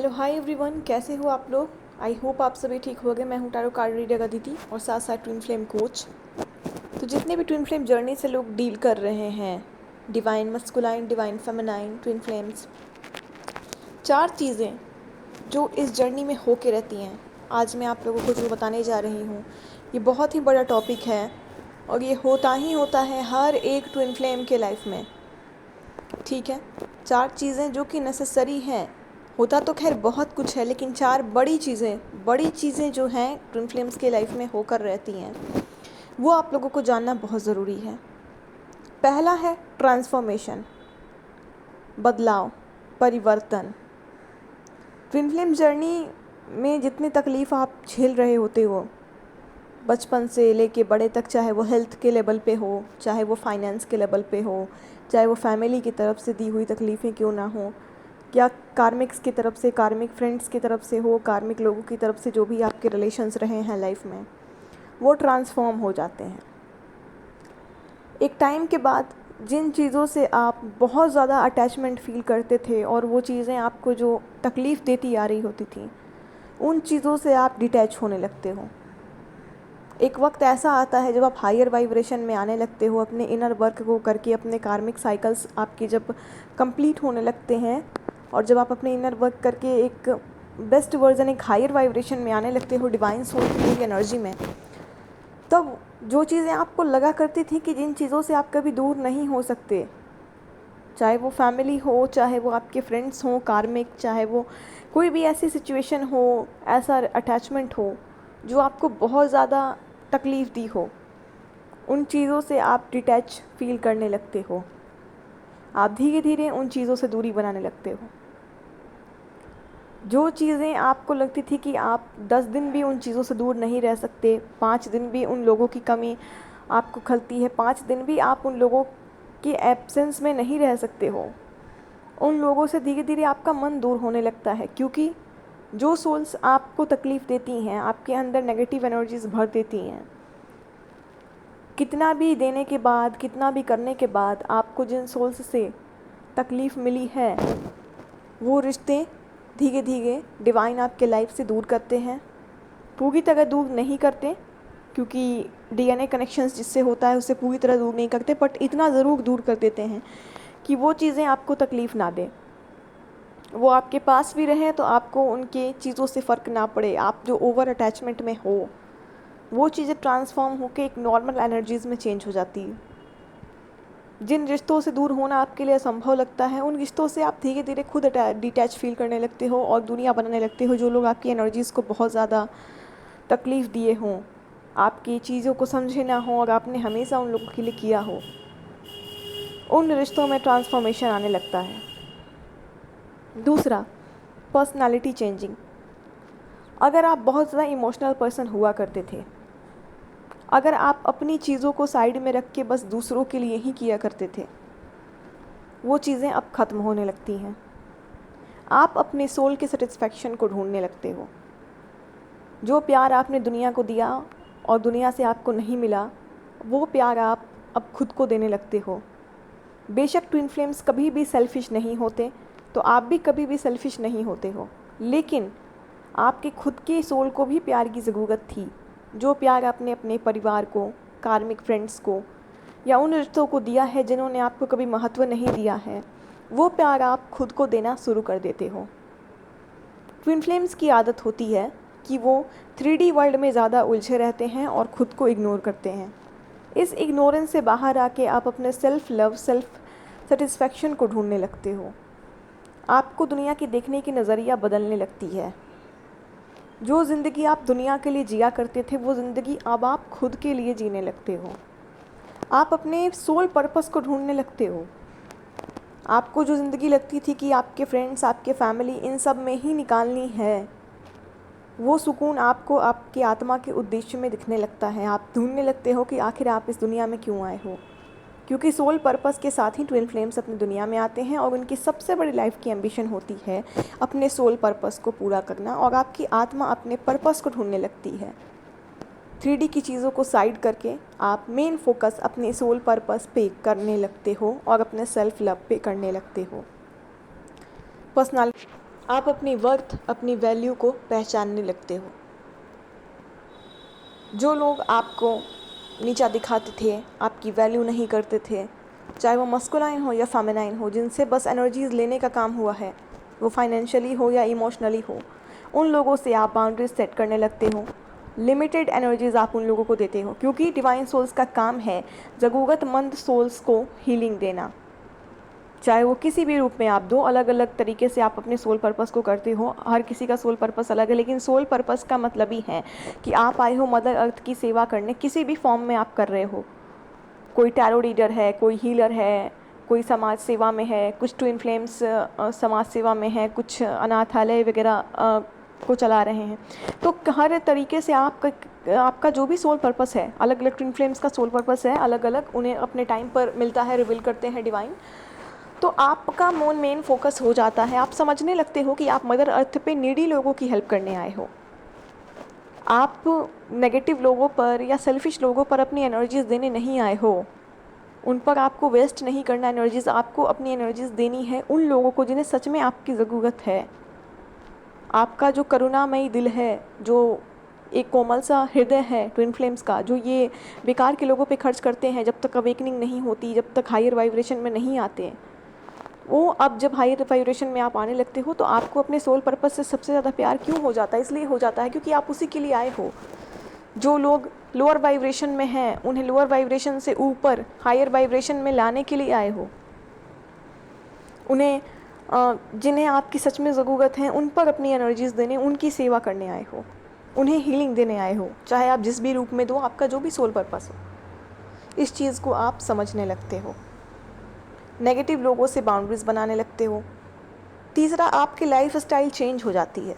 Hello hi everyone, कैसे हो आप लोग। आई होप आप सभी ठीक हो गए। मैं हूँ टैरो कार्ड रीडर अदिति और साथ साथ ट्विन फ्लेम कोच। तो जितने भी ट्विन फ्लेम जर्नी से लोग डील कर रहे हैं, divine masculine, divine feminine, twin flames, 4 चीज़ें जो इस जर्नी में होके रहती हैं, आज मैं आप लोगों को जो बताने जा रही हूँ, ये बहुत ही बड़ा टॉपिक है और ये होता ही होता है हर एक ट्विन फ्लेम के लाइफ में। ठीक है, 4 चीज़ें जो कि नेसेसरी हैं। होता तो खैर बहुत कुछ है, लेकिन 4 बड़ी चीज़ें जो हैं ट्विन फ्लेम्स के लाइफ में होकर रहती हैं, वो आप लोगों को जानना बहुत ज़रूरी है। पहला है ट्रांसफॉर्मेशन, बदलाव, परिवर्तन। ट्विन फ्लेम जर्नी में जितनी तकलीफ़ आप झेल रहे होते हो, बचपन से लेके बड़े तक, चाहे वो हेल्थ के लेवल पे हो, चाहे वो फाइनेंस के लेवल पे हो, चाहे वो फैमिली की तरफ से दी हुई तकलीफ़ें क्यों ना हो, या कार्मिक्स की तरफ से, कार्मिक फ्रेंड्स की तरफ से हो, कार्मिक लोगों की तरफ से जो भी आपके रिलेशंस रहे हैं लाइफ में, वो ट्रांसफॉर्म हो जाते हैं। एक टाइम के बाद जिन चीज़ों से आप बहुत ज़्यादा अटैचमेंट फ़ील करते थे और वो चीज़ें आपको जो तकलीफ़ देती आ रही होती थी, उन चीज़ों से आप डिटैच होने लगते हो। एक वक्त ऐसा आता है जब आप हायर वाइब्रेशन में आने लगते हो, अपने इनर वर्क को करके, अपने कार्मिक साइकिल्स आपके जब कंप्लीट होने लगते हैं और जब आप अपने इनर वर्क करके एक बेस्ट वर्जन, एक हायर वाइब्रेशन में आने लगते हो डिवाइन सोल की एनर्जी में, तब जो चीज़ें आपको लगा करती थी कि जिन चीज़ों से आप कभी दूर नहीं हो सकते, चाहे वो फैमिली हो, चाहे वो आपके फ्रेंड्स हों कार्मिक, चाहे वो कोई भी ऐसी सिचुएशन हो, ऐसा अटैचमेंट हो जो आपको बहुत ज़्यादा तकलीफ़ दी हो, उन चीज़ों से आप डिटैच फील करने लगते हो। आप धीरे धीरे उन चीज़ों से दूरी बनाने लगते हो। जो चीज़ें आपको लगती थी कि आप 10 दिन भी उन चीज़ों से दूर नहीं रह सकते, 5 दिन भी उन लोगों की कमी आपको खलती है, 5 दिन भी आप उन लोगों के एब्सेंस में नहीं रह सकते हो, उन लोगों से धीरे धीरे आपका मन दूर होने लगता है। क्योंकि जो सोल्स आपको तकलीफ़ देती हैं, आपके अंदर नेगेटिव एनर्जीज़ भर देती हैं, कितना भी देने के बाद, कितना भी करने के बाद आपको जिन सोल्स से तकलीफ़ मिली है, वो रिश्ते धीरे धीरे डिवाइन आपके लाइफ से दूर करते हैं। पूरी तरह दूर नहीं करते, क्योंकि डीएनए कनेक्शंस जिससे होता है उससे पूरी तरह दूर नहीं करते, बट इतना ज़रूर दूर कर देते हैं कि वो चीज़ें आपको तकलीफ़ ना दें, वो आपके पास भी रहें तो आपको उनके चीज़ों से फ़र्क ना पड़े। आप जो ओवर अटैचमेंट में हो, वो चीज़ें ट्रांसफॉर्म होकर एक नॉर्मल एनर्जीज़ में चेंज हो जाती है। जिन रिश्तों से दूर होना आपके लिए असंभव लगता है, उन रिश्तों से आप धीरे धीरे खुद डिटैच फील करने लगते हो और दुनिया बनाने लगते हो। जो लोग आपकी एनर्जीज़ को बहुत ज़्यादा तकलीफ़ दिए हों, आपकी चीज़ों को समझे ना हो और आपने हमेशा उन लोगों के लिए किया हो, उन रिश्तों में ट्रांसफॉर्मेशन आने लगता है। दूसरा, पर्सनालिटी चेंजिंग। अगर आप बहुत ज़्यादा इमोशनल पर्सन हुआ करते थे, अगर आप अपनी चीज़ों को साइड में रख के बस दूसरों के लिए ही किया करते थे, वो चीज़ें अब ख़त्म होने लगती हैं। आप अपने सोल के सेटिस्फैक्शन को ढूंढने लगते हो। जो प्यार आपने दुनिया को दिया और दुनिया से आपको नहीं मिला, वो प्यार आप अब खुद को देने लगते हो। बेशक ट्विन फ्लेम्स कभी भी सेल्फिश नहीं होते, तो आप भी कभी भी सेल्फिश नहीं होते हो, लेकिन आपके खुद के सोल को भी प्यार की ज़रूरत थी। जो प्यार आपने अपने परिवार को, कार्मिक फ्रेंड्स को, या उन रिश्तों को दिया है जिन्होंने आपको कभी महत्व नहीं दिया है, वो प्यार आप खुद को देना शुरू कर देते हो। ट्विन फ्लेम्स की आदत होती है कि वो 3D वर्ल्ड में ज़्यादा उलझे रहते हैं और ख़ुद को इग्नोर करते हैं। इस इग्नोरेंस से बाहर आके आप अपने सेल्फ लव, सेल्फ सेटिस्फैक्शन को ढूंढने लगते हो। आपको दुनिया की देखने की नज़रिया बदलने लगती है। जो ज़िंदगी आप दुनिया के लिए जिया करते थे, वो ज़िंदगी अब आप खुद के लिए जीने लगते हो। आप अपने सोल पर्पस को ढूंढने लगते हो। आपको जो ज़िंदगी लगती थी कि आपके फ्रेंड्स, आपके फैमिली, इन सब में ही निकालनी है, वो सुकून आपको आपकी आत्मा के उद्देश्य में दिखने लगता है। आप ढूंढने लगते हो कि आखिर आप इस दुनिया में क्यों आए हो, क्योंकि सोल पर्पस के साथ ही ट्विन फ्लेम्स अपनी दुनिया में आते हैं और उनकी सबसे बड़ी लाइफ की एम्बिशन होती है अपने सोल पर्पस को पूरा करना, और आपकी आत्मा अपने पर्पस को ढूंढने लगती है। 3D की चीज़ों को साइड करके आप मेन फोकस अपने सोल पर्पस पे करने लगते हो और अपने सेल्फ लव पे करने लगते हो। आप अपनी वर्थ, अपनी वैल्यू को पहचानने लगते हो। जो लोग आपको नीचा दिखाते थे, आपकी वैल्यू नहीं करते थे, चाहे वो मस्कुलाइन हो या फेमिनाइन हो, जिनसे बस एनर्जीज़ लेने का काम हुआ है, वो फाइनेंशियली हो या इमोशनली हो, उन लोगों से आप बाउंड्रीज सेट करने लगते हो। लिमिटेड एनर्जीज़ आप उन लोगों को देते हो, क्योंकि डिवाइन सोल्स का काम है ज़रूरतमंद सोल्स को हीलिंग देना। चाहे वो किसी भी रूप में आप दो, अलग अलग तरीके से आप अपने सोल पर्पस को करते हो। हर किसी का सोल पर्पस अलग है, लेकिन सोल पर्पस का मतलब ही है कि आप आए हो मदर अर्थ की सेवा करने। किसी भी फॉर्म में आप कर रहे हो, कोई टैरो रीडर है, कोई हीलर है, कोई समाज सेवा में है, कुछ ट्विन फ्लेम्स समाज सेवा में है, कुछ अनाथालय वगैरह को चला रहे हैं। तो हर तरीके से आपका जो भी सोल पर्पस है, अलग अलग ट्विन फ्लेम्स का सोल पर्पस है, अलग अलग उन्हें अपने टाइम पर मिलता है, रिवील करते हैं डिवाइन। तो आपका मेन फोकस हो जाता है, आप समझने लगते हो कि आप मदर अर्थ पे नीडी लोगों की हेल्प करने आए हो। आप नेगेटिव लोगों पर या सेल्फिश लोगों पर अपनी एनर्जीज़ देने नहीं आए हो। उन पर आपको वेस्ट नहीं करना एनर्जीज़, आपको अपनी एनर्जीज़ देनी है उन लोगों को जिन्हें सच में आपकी ज़रूरत है। आपका जो करुणामयी दिल है, जो एक कोमल सा हृदय है ट्विन फ्लेम्स का, जो ये बेकार के लोगों पे खर्च करते हैं जब तक अवेकनिंग नहीं होती, जब तक हायर वाइब्रेशन में नहीं आते, वो अब जब हायर वाइब्रेशन में आप आने लगते हो तो आपको अपने सोल पर्पस से सबसे ज़्यादा प्यार क्यों हो जाता है? इसलिए हो जाता है क्योंकि आप उसी के लिए आए हो। जो लोग लोअर वाइब्रेशन में हैं, उन्हें लोअर वाइब्रेशन से ऊपर हायर वाइब्रेशन में लाने के लिए आए हो। उन्हें जिन्हें आपकी सच में ज़रूरत है उन पर अपनी एनर्जीज़ देने, उनकी सेवा करने आए हो, उन्हें हीलिंग देने आए हो, चाहे आप जिस भी रूप में दो, आपका जो भी सोल पर्पस हो। इस चीज़ को आप समझने लगते हो। नेगेटिव लोगों से बाउंड्रीज बनाने लगते हो। तीसरा, आपकी लाइफ स्टाइल चेंज हो जाती है।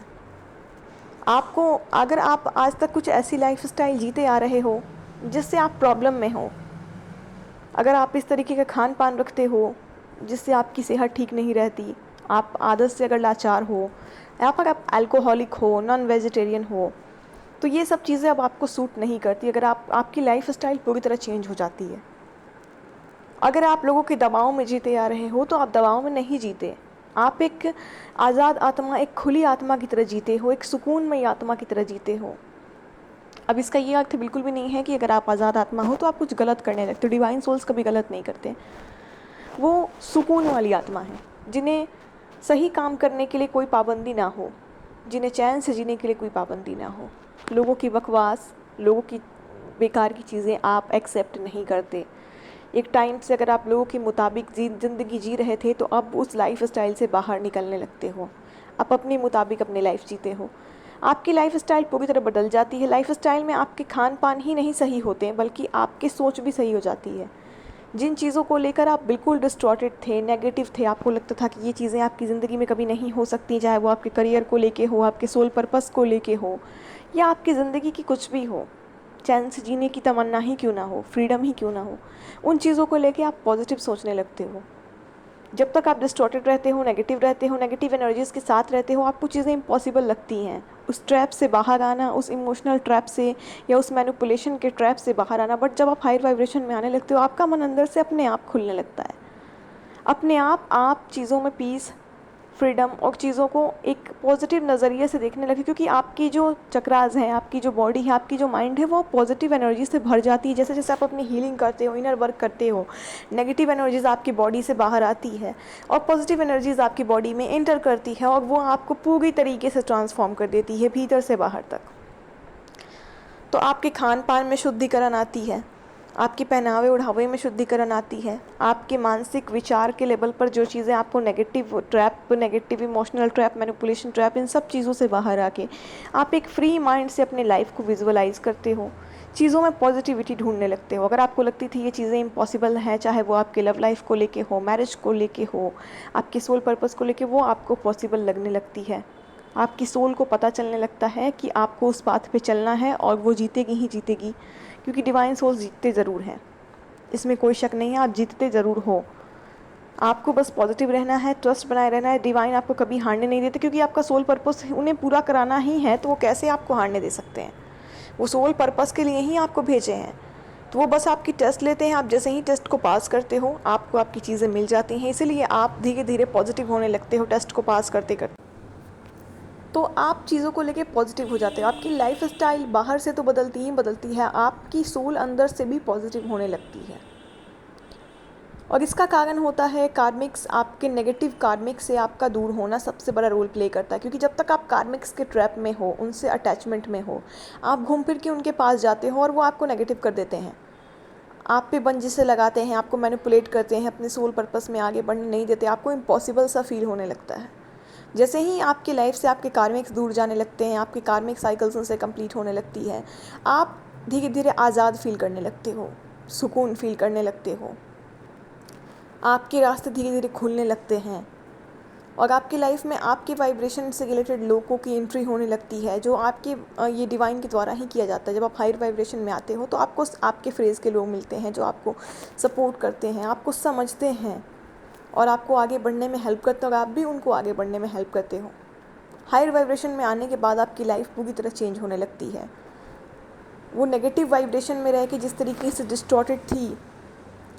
आपको, अगर आप आज तक कुछ ऐसी लाइफ स्टाइल जीते आ रहे हो जिससे आप प्रॉब्लम में हो, अगर आप इस तरीके का खान पान रखते हो जिससे आपकी सेहत ठीक नहीं रहती, आप आदत से अगर लाचार हो, या फिर आप अल्कोहलिक हो, नॉन वेजिटेरियन हो, तो ये सब चीज़ें अब आपको सूट नहीं करती। अगर आपकी लाइफ स्टाइल पूरी तरह चेंज हो जाती है। अगर आप लोगों के दबाव में जीते आ रहे हो तो आप दबाव में नहीं जीते, आप एक आज़ाद आत्मा, एक खुली आत्मा की तरह जीते हो, एक सुकूनमयी आत्मा की तरह जीते हो। अब इसका ये अर्थ बिल्कुल भी नहीं है कि अगर आप आज़ाद आत्मा हो तो आप कुछ गलत करने लगते हो। डिवाइन सोल्स कभी गलत नहीं करते। वो सुकून वाली आत्मा है जिन्हें सही काम करने के लिए कोई पाबंदी ना हो, जिन्हें चैन से जीने के लिए कोई पाबंदी ना हो। लोगों की बकवास, लोगों की बेकार की चीज़ें आप एक्सेप्ट नहीं करते। एक टाइम से अगर आप लोगों के मुताबिक ज़िंदगी जी रहे थे तो अब उस लाइफ स्टाइल से बाहर निकलने लगते हो। आप अपने मुताबिक अपनी लाइफ जीते हो। आपकी लाइफ स्टाइल पूरी तरह बदल जाती है। लाइफ स्टाइल में आपके खान पान ही नहीं सही होते हैं, बल्कि आपकी सोच भी सही हो जाती है। जिन चीज़ों को लेकर आप बिल्कुल डिस्टॉर्टेड थे, नेगेटिव थे, आपको लगता था कि ये चीज़ें आपकी ज़िंदगी में कभी नहीं हो सकती, चाहे वो आपके करियर को लेके हो, आपके सोल पर्पस को लेके हो, या आपकी ज़िंदगी की कुछ भी हो, चैन से जीने की तमन्ना ही क्यों ना हो, फ्रीडम ही क्यों ना हो, उन चीज़ों को लेके आप पॉजिटिव सोचने लगते हो। जब तक आप डिस्टॉर्टेड रहते हो, नेगेटिव एनर्जीज़ के साथ रहते हो, आपको चीज़ें इम्पॉसिबल लगती हैं। उस ट्रैप से बाहर आना, उस इमोशनल ट्रैप से या उस मैनिपुलेशन के ट्रैप से बाहर आना। बट जब आप हायर वाइब्रेशन में आने लगते हो, आपका मन अंदर से अपने आप खुलने लगता है। अपने आप चीज़ों में पीस, फ्रीडम और चीज़ों को एक पॉजिटिव नज़रिए से देखने लगे, क्योंकि आपकी जो चक्रास हैं, आपकी जो बॉडी है, आपकी जो माइंड है, वो पॉजिटिव एनर्जी से भर जाती है। जैसे जैसे आप अपनी हीलिंग करते हो, इनर वर्क करते हो, नेगेटिव एनर्जीज़ आपकी बॉडी से बाहर आती है और पॉजिटिव एनर्जीज़ आपकी बॉडी में एंटर करती है, और वो आपको पूरी तरीके से ट्रांसफॉर्म कर देती है भीतर से बाहर तक। तो आपके खान पान में शुद्धिकरण आती है, आपके पहनावे ओढ़ावे में शुद्धिकरण आती है, आपके मानसिक विचार के लेवल पर जो चीज़ें आपको negative trap, negative emotional trap, manipulation trap, इन सब चीज़ों से बाहर आके आप एक फ्री माइंड से अपने लाइफ को विजुअलाइज करते हो, चीज़ों में पॉजिटिविटी ढूंढने लगते हो। अगर आपको लगती थी ये चीज़ें इम्पॉसिबल हैं, चाहे वो आपके लव लाइफ को लेके हो, मैरिज को लेके हो, आपके सोल पर्पस को लेके, वो आपको पॉसिबल लगने लगती है। आपकी सोल को पता चलने लगता है कि आपको उस पाथ पे चलना है और वो जीतेगी ही जीतेगी, क्योंकि डिवाइन सोल्स जीतते ज़रूर हैं, इसमें कोई शक नहीं है। आप जीतते ज़रूर हो, आपको बस पॉजिटिव रहना है, ट्रस्ट बनाए रहना है। डिवाइन आपको कभी हारने नहीं देते, क्योंकि आपका सोल पर्पस उन्हें पूरा कराना ही है, तो वो कैसे आपको हारने दे सकते हैं? वो सोल पर्पस के लिए ही आपको भेजे हैं, तो वो बस आपकी टेस्ट लेते हैं। आप जैसे ही टेस्ट को पास करते हो, आपको आपकी चीज़ें मिल जाती हैं। इसीलिए आप धीरे धीरे पॉजिटिव होने लगते हो टेस्ट को पास करते करते। तो आप चीज़ों को लेके पॉजिटिव हो जाते हो। आपकी लाइफ स्टाइल बाहर से तो बदलती ही बदलती है, आपकी सोल अंदर से भी पॉजिटिव होने लगती है। और इसका कारण होता है कार्मिक्स, आपके नेगेटिव कार्मिक्स से आपका दूर होना सबसे बड़ा रोल प्ले करता है। क्योंकि जब तक आप कार्मिक्स के ट्रैप में हो, उनसे अटैचमेंट में हो, आप घूम फिर के उनके पास जाते हो और वो आपको नेगेटिव कर देते हैं, आप पे बंदिशें लगाते हैं, आपको मैनिपुलेट करते हैं, अपने सोल पर्पस में आगे बढ़ने नहीं देते, आपको इम्पॉसिबल सा फील होने लगता है। जैसे ही आपकी लाइफ से आपके कार्मिक्स दूर जाने लगते हैं, आपकी कार्मिक साइकिल्स उनसे कंप्लीट होने लगती है, आप धीरे धीरे आज़ाद फील करने लगते हो, सुकून फील करने लगते हो, आपके रास्ते धीरे धीरे खुलने लगते हैं और आपकी लाइफ में आपके वाइब्रेशन से रिलेटेड लोगों की एंट्री होने लगती है, जो आपके ये डिवाइन के द्वारा ही किया जाता है। जब आप हायर वाइब्रेशन में आते हो तो आपको आपके फ्रेज के लोग मिलते हैं जो आपको सपोर्ट करते हैं, आपको समझते हैं और आपको आगे बढ़ने में हेल्प करते हैं और आप भी उनको आगे बढ़ने में हेल्प करते हो। हायर वाइब्रेशन में आने के बाद आपकी लाइफ पूरी तरह चेंज होने लगती है। वो नेगेटिव वाइब्रेशन में रह के जिस तरीके से डिस्टॉर्टेड थी,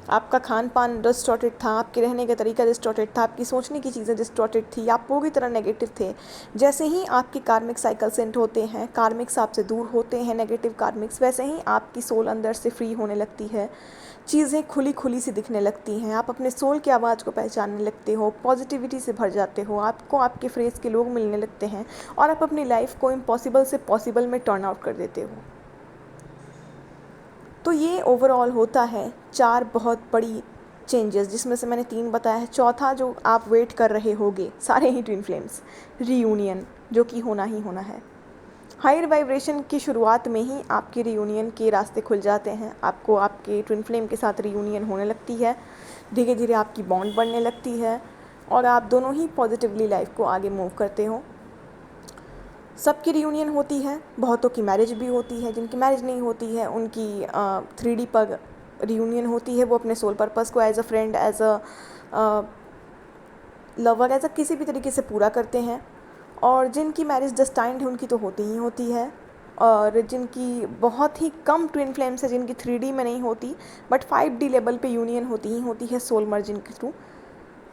आपका खान पान डिस्टॉर्टेड था, आपके रहने का तरीका डिस्टॉर्टेड था, आपकी सोचने की चीज़ें डिस्टॉर्टेड थी, आप पूरी तरह नेगेटिव थे। जैसे ही आपके कार्मिक साइकिल सेंट होते हैं, कार्मिक्स आपसे दूर होते हैं, नेगेटिव कार्मिक्स, वैसे ही आपकी सोल अंदर से फ्री होने लगती है, चीज़ें खुली खुली सी दिखने लगती हैं, आप अपने सोल की आवाज़ को पहचानने लगते हो, पॉजिटिविटी से भर जाते हो, आपको आपके फ्रेज के लोग मिलने लगते हैं और आप अपनी लाइफ को इम्पॉसिबल से पॉसिबल में टर्न आउट कर देते हो। तो ये ओवरऑल होता है 4 बहुत बड़ी चेंजेस, जिसमें से मैंने 3 बताया है। चौथा जो आप वेट कर रहे होगे सारे ही ट्विन फ्लेम्स, रीयूनियन, जो कि होना ही होना है। हायर वाइब्रेशन की शुरुआत में ही आपके रीयूनियन के रास्ते खुल जाते हैं, आपको आपके ट्विन फ्लेम के साथ रीयूनियन होने लगती है, धीरे धीरे आपकी बॉन्ड बढ़ने लगती है और आप दोनों ही पॉजिटिवली लाइफ को आगे मूव करते हो। सबकी रियूनियन होती है, बहुतों की मैरिज भी होती है, जिनकी मैरिज नहीं होती है उनकी 3D पर रियूनियन होती है। वो अपने सोल पर्पस को as a friend, as a lover, as a किसी भी तरीके से पूरा करते हैं। और जिनकी मैरिज डेस्टाइन्ड है उनकी तो होती ही होती है, और जिनकी बहुत ही कम ट्विन फ्लेम्स है, जिनकी 3D में नहीं होती बट 5D लेवल पे यूनियन होती ही होती है सोल मर्जिंग के थ्रू,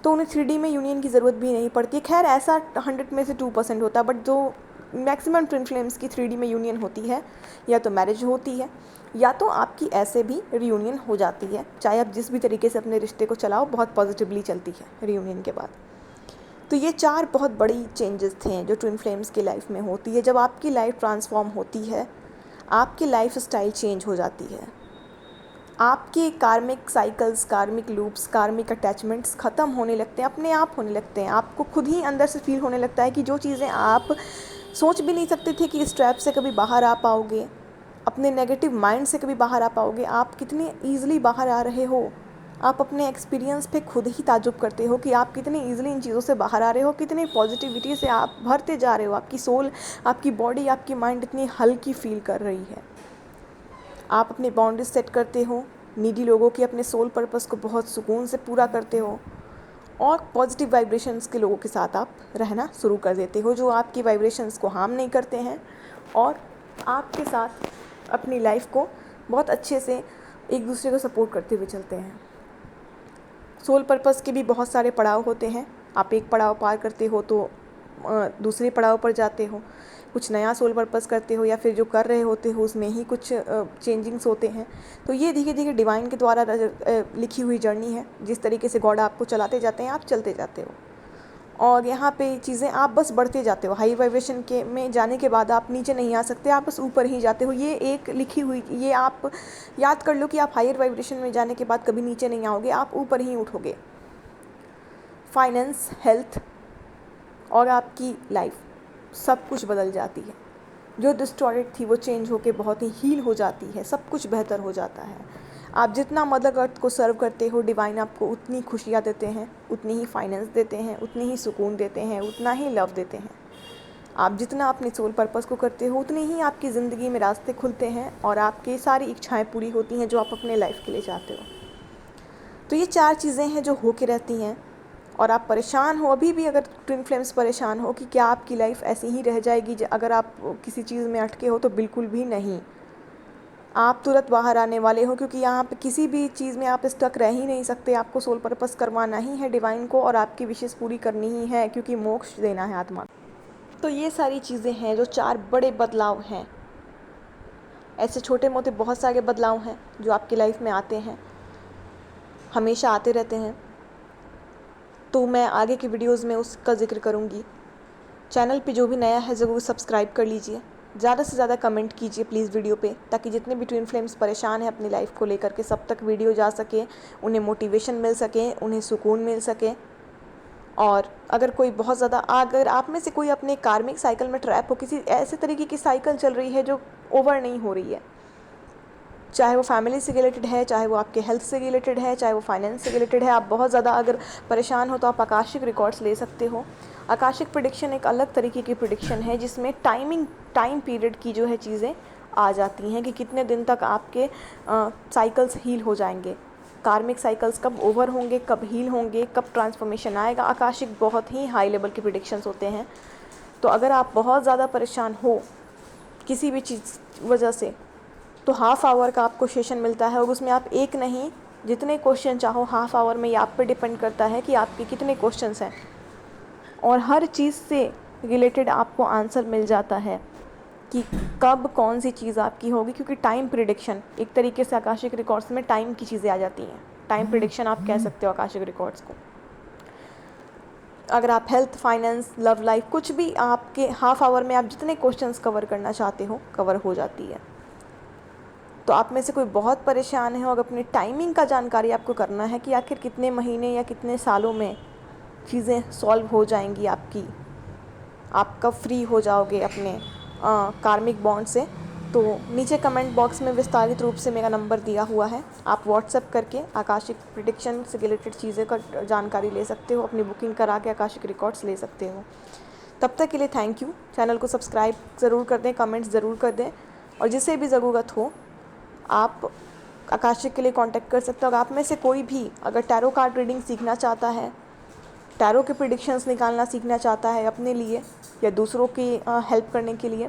तो उन्हें 3D में यूनियन की ज़रूरत भी नहीं पड़ती है। खैर ऐसा 100 में से 2% होता है, बट जो मैक्सिमम ट्विन फ्लेम्स की 3D में यूनियन होती है, या तो मैरिज होती है या तो आपकी ऐसे भी रियूनियन हो जाती है। चाहे आप जिस भी तरीके से अपने रिश्ते को चलाओ, बहुत पॉजिटिवली चलती है रियूनियन के बाद। तो ये 4 बहुत बड़ी चेंजेस थे जो ट्विन फ्लेम्स की लाइफ में होती है। जब आपकी लाइफ ट्रांसफॉर्म होती है, आपकी लाइफ स्टाइल चेंज हो जाती है, आपके कार्मिक साइकिल्स, कार्मिक लूप्स, कार्मिक अटैचमेंट्स ख़त्म होने लगते हैं, अपने आप होने लगते हैं। आपको खुद ही अंदर से फील होने लगता है कि जो चीज़ें आप सोच भी नहीं सकते थे कि इस ट्रैप से कभी बाहर आ पाओगे, अपने नेगेटिव माइंड से कभी बाहर आ पाओगे, आप कितने ईज़िली बाहर आ रहे हो। आप अपने एक्सपीरियंस पे खुद ही ताजुब करते हो कि आप कितने ईज़िली इन चीज़ों से बाहर आ रहे हो, कितनी पॉजिटिविटी से आप भरते जा रहे हो। आपकी सोल, आपकी बॉडी, आपकी माइंड इतनी हल्की फील कर रही है। आप अपने बाउंड्रीज सेट करते हो, नीडी लोगों की अपने सोल पर्पस को बहुत सुकून से पूरा करते हो और पॉजिटिव वाइब्रेशंस के लोगों के साथ आप रहना शुरू कर देते हो, जो आपकी वाइब्रेशंस को हार्म नहीं करते हैं और आपके साथ अपनी लाइफ को बहुत अच्छे से एक दूसरे को सपोर्ट करते हुए चलते हैं। सोल पर्पस के भी बहुत सारे पड़ाव होते हैं। आप एक पड़ाव पार करते हो तो दूसरे पड़ाव पर जाते हो, कुछ नया सोल पर्पस करते हो या फिर जो कर रहे होते हो उसमें ही कुछ चेंजिंग्स होते हैं। तो ये धीरे धीरे डिवाइन के द्वारा लिखी हुई जर्नी है। जिस तरीके से गॉड आपको चलाते जाते हैं, आप चलते जाते हो और यहाँ पे चीज़ें आप बस बढ़ते जाते हो। हाई वाइब्रेशन के में जाने के बाद आप नीचे नहीं आ सकते, आप बस ऊपर ही जाते हो। ये एक लिखी हुई, ये आप याद कर लो कि आप हायर वाइब्रेशन में जाने के बाद कभी नीचे नहीं आओगे, आप ऊपर ही उठोगे। फाइनेंस, हेल्थ और आपकी लाइफ सब कुछ बदल जाती है। जो डिस्टॉर्टेड थी वो चेंज होके बहुत ही हील हो जाती है, सब कुछ बेहतर हो जाता है। आप जितना मदर अर्थ को सर्व करते हो, डिवाइन आपको उतनी खुशियाँ देते हैं, उतनी ही फाइनेंस देते हैं, उतनी ही सुकून देते हैं, उतना ही लव देते हैं। आप जितना अपने सोल पर्पस को करते हो, उतनी ही आपकी ज़िंदगी में रास्ते खुलते हैं और आपकी सारी इच्छाएं पूरी होती हैं जो आप अपने लाइफ के लिए चाहते हो। तो ये 4 चीज़ें हैं जो होके रहती हैं। और आप परेशान हो अभी भी, अगर ट्विन फ्लेम्स परेशान हो कि क्या आपकी लाइफ ऐसी ही रह जाएगी अगर आप किसी चीज़ में अटके हो, तो बिल्कुल भी नहीं। आप तुरंत बाहर आने वाले हो, क्योंकि यहाँ पे किसी भी चीज़ में आप स्टक रह ही नहीं सकते। आपको सोल पर्पस करवाना ही है डिवाइन को और आपकी विशेष पूरी करनी ही है, क्योंकि मोक्ष देना है आत्मा। तो ये सारी चीज़ें हैं जो 4 बड़े बदलाव हैं। ऐसे छोटे मोटे बहुत सारे बदलाव हैं जो आपकी लाइफ में आते हैं, हमेशा आते रहते हैं। तो मैं आगे की वीडियोज़ में उसका ज़िक्र करूँगी। चैनल पे जो भी नया है ज़रूर सब्सक्राइब कर लीजिए। ज़्यादा से ज़्यादा कमेंट कीजिए प्लीज़ वीडियो पे, ताकि जितने भी ट्विन फ्लेम्स परेशान हैं अपनी लाइफ को लेकर के, सब तक वीडियो जा सके, उन्हें मोटिवेशन मिल सके, उन्हें सुकून मिल सके। और अगर कोई बहुत ज़्यादा, अगर आप में से कोई अपने कार्मिक साइकिल में ट्रैप हो, किसी ऐसे तरीके की साइकिल चल रही है जो ओवर नहीं हो रही है, चाहे वो फैमिली से रिलेटेड है, चाहे वो आपके हेल्थ से रिलेटेड है, चाहे वो फाइनेंस से रिलेटेड है, आप बहुत ज़्यादा अगर परेशान हो तो आप आकाशिक रिकॉर्ड्स ले सकते हो। आकाशिक प्रेडिक्शन एक अलग तरीके की प्रेडिक्शन है जिसमें टाइम पीरियड की जो है चीज़ें आ जाती हैं कि कितने दिन तक आपके साइकिल्स हील हो जाएंगे, कार्मिक साइकिल्स कब ओवर होंगे, कब हील होंगे, कब ट्रांसफॉर्मेशन आएगा। आकाशिक बहुत ही हाई लेवल के प्रेडिक्शंस होते हैं। तो अगर आप बहुत ज़्यादा परेशान हो किसी भी चीज़ वजह से, तो हाफ़ आवर का आपको सेशन मिलता है, और उसमें आप एक नहीं जितने क्वेश्चन चाहो हाफ़ आवर में, ये आप पे डिपेंड करता है कि आपके कितने क्वेश्चंस हैं, और हर चीज़ से रिलेटेड आपको आंसर मिल जाता है कि कब कौन सी चीज़ आपकी होगी। क्योंकि टाइम प्रिडिक्शन एक तरीके से आकाशिक रिकॉर्ड्स में टाइम की चीज़ें आ जाती हैं। टाइम प्रिडिक्शन आप कह सकते हो आकाशिक रिकॉर्ड्स को। अगर आप हेल्थ, फाइनेंस, लव लाइफ, कुछ भी आपके हाफ़ आवर में आप जितने क्वेश्चंस कवर करना चाहते हो कवर हो जाती है। तो आप में से कोई बहुत परेशान है और अपनी टाइमिंग का जानकारी आपको करना है कि आखिर कितने महीने या कितने सालों में चीज़ें सॉल्व हो जाएंगी आपकी, आप कब फ्री हो जाओगे अपने कार्मिक बॉन्ड से, तो नीचे कमेंट बॉक्स में विस्तारित रूप से मेरा नंबर दिया हुआ है। आप व्हाट्सएप करके आकाशिक प्रेडिक्शन से रिलेटेड चीज़ें का जानकारी ले सकते हो, अपनी बुकिंग करा के आकाशिक रिकॉर्ड्स ले सकते हो। तब तक के लिए थैंक यू। चैनल को सब्सक्राइब ज़रूर कर दें, कमेंट्स ज़रूर कर दें, और जिसे भी ज़रूरत हो आप आकाशिक के लिए कांटेक्ट कर सकते हो। अगर आप में से कोई भी अगर टैरो कार्ड रीडिंग सीखना चाहता है, टैरो के प्रेडिक्शंस निकालना सीखना चाहता है अपने लिए या दूसरों की हेल्प करने के लिए,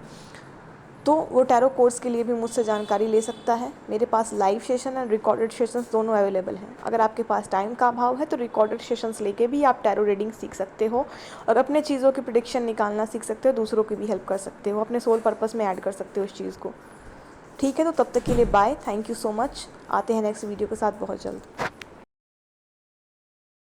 तो वो टैरो कोर्स के लिए भी मुझसे जानकारी ले सकता है। मेरे पास live session and recorded sessions दोनों अवेलेबल हैं। अगर आपके पास टाइम का अभाव है तो रिकॉर्डेड सेशंस लेके भी आप टैरो रीडिंग सीख सकते हो और अपने चीज़ों की प्रेडिक्शन निकालना सीख सकते हो, दूसरों की भी हेल्प कर सकते हो, अपने सोल पर्पस में ऐड कर सकते हो इस चीज़ को। ठीक है, तो तब तक के लिए bye, thank you so much. आते हैं नेक्स्ट वीडियो के साथ बहुत जल्द।